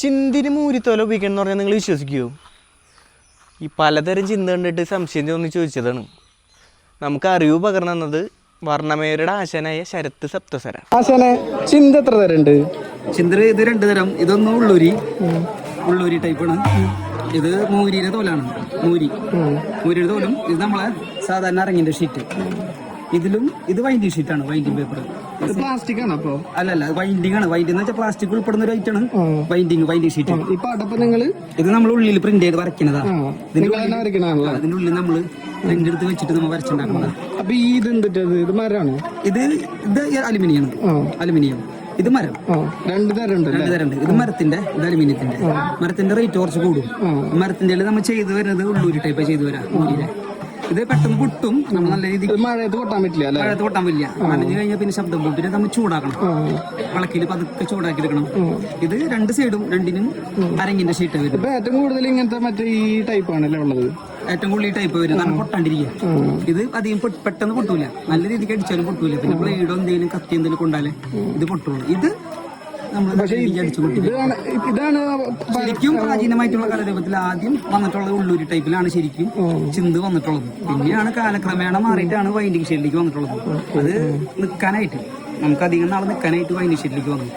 ചിന്തിന് മൂരിത്തോല ഉപയോഗിക്കണം എന്ന് പറഞ്ഞാൽ നിങ്ങൾ വിശ്വസിക്കുമോ? ഈ പലതരം ചിന്ത കണ്ടിട്ട് സംശയം തോന്നി ചോദിച്ചതാണ്. നമുക്ക് അറിവ് പകർന്നു തന്നത് വർണ്ണമേരുടെ ആശാനായ ശരത്ത് സപ്തസ്വര. ആശാനെ, ചിന്ത എത്ര തരം ഉണ്ട്? ചിന്ത ഇത് 2 തരം. ഇതൊന്നും ഉള്ളൂരി ടൈപ്പാണ്. ഇത് മൂരിയുടെ തോലാണ്. മൂരിയുടെ തോലും. ഇത് നമ്മളെ സാധാരണ അറങ്ങിന്റെ ഷീറ്റ്. ഇത് വൈൻഡിങ് ഷീറ്റാണ്, വൈൻഡിങ് പേപ്പർ. പ്ലാസ്റ്റിക് ആണ്. അപ്പൊ അല്ലല്ല, വൈൻഡിങ് ആണ്. വൈൻഡിങ് എന്ന് വെച്ചാൽ പ്ലാസ്റ്റിക് ഉൾപ്പെടുന്ന ഒരു ഐറ്റാണ് വൈൻഡിങ് ഷീറ്റ്. ഇപ്പൊ അടപ്പ് നിങ്ങള് ഇത് നമ്മൾ ഉള്ളിൽ പ്രിന്റ് ചെയ്ത് വരയ്ക്കുന്നതാണ്. ഇതിന്റെ ഉള്ളിൽ നമ്മള് പ്രിന്റ് എടുത്ത് വെച്ചിട്ട് നമ്മൾ വരച്ചുണ്ടാക്കുന്നത്. അപ്പൊ ഇത് ഇത് മരമാണ്. ഇത് അലുമിനിയം. ഇത് മരം. 2 തരം ഉണ്ട്. ഇത് മരത്തിന്റെ, ഇത് അലുമിനിയത്തിന്റെ. മരത്തിന്റെ റേറ്റ് കുറച്ച് കൂടും. മരത്തിന്റെ നമ്മൾ ചെയ്തു വരുന്നത് ഉള്ളൂരി ടൈപ്പ് ചെയ്തു വരാം. ഇത് പെട്ടെന്ന് പൊട്ടും. നമ്മൾ നല്ല രീതിയിൽ മഴയത്ത് പൊട്ടാൻ പറ്റില്ല. നനഞ്ഞു കഴിഞ്ഞാൽ പിന്നെ ശബ്ദം പോകും. പിന്നെ നമ്മൾ ചൂടാക്കണം, വിളക്കിൽ പതുക്കെ ചൂടാക്കി എടുക്കണം. ഇത് 2 സൈഡും 2നും അരങ്ങിന്റെ ഷീറ്റ് വരും. ഇപ്പൊ ഏറ്റവും കൂടുതൽ ഇങ്ങനത്തെ മറ്റേ ഈ ടൈപ്പ് ആണല്ലേ ഉള്ളത്? ഏറ്റവും കൂടുതൽ ഈ ടൈപ്പ് വരും. കാരണം പൊട്ടാണ്ടിരിക്കുക. ഇത് അധികം പെട്ടെന്ന് പൊട്ടൂല. നല്ല രീതിക്ക് അടിച്ചാലും പൊട്ടൂല. പിന്നെ ബ്ലേഡോ എന്തെങ്കിലും കത്തി എന്തെങ്കിലും കൊണ്ടാലേ ഇത് പൊട്ടുള്ളൂ. ഇത് ഇതാണ് ശരിക്കും പ്രാചീനമായിട്ടുള്ള കലാരൂപത്തിൽ ആദ്യം വന്നിട്ടുള്ളത് ഉള്ളൂരി ടൈപ്പിലാണ് ശരിക്കും ചിന്ത് വന്നിട്ടുള്ളത്. പിന്നെയാണ് കാലക്രമേണ മാറിയിട്ടാണ് വൈൻഡിങ് ഷീറ്റിലേക്ക് വന്നിട്ടുള്ളത്. അത് നിൽക്കാനായിട്ട്, നമുക്ക് അധികം നാളെ നിൽക്കാനായിട്ട് വൈൻഡിങ് ഷീറ്റിലേക്ക് വന്നു.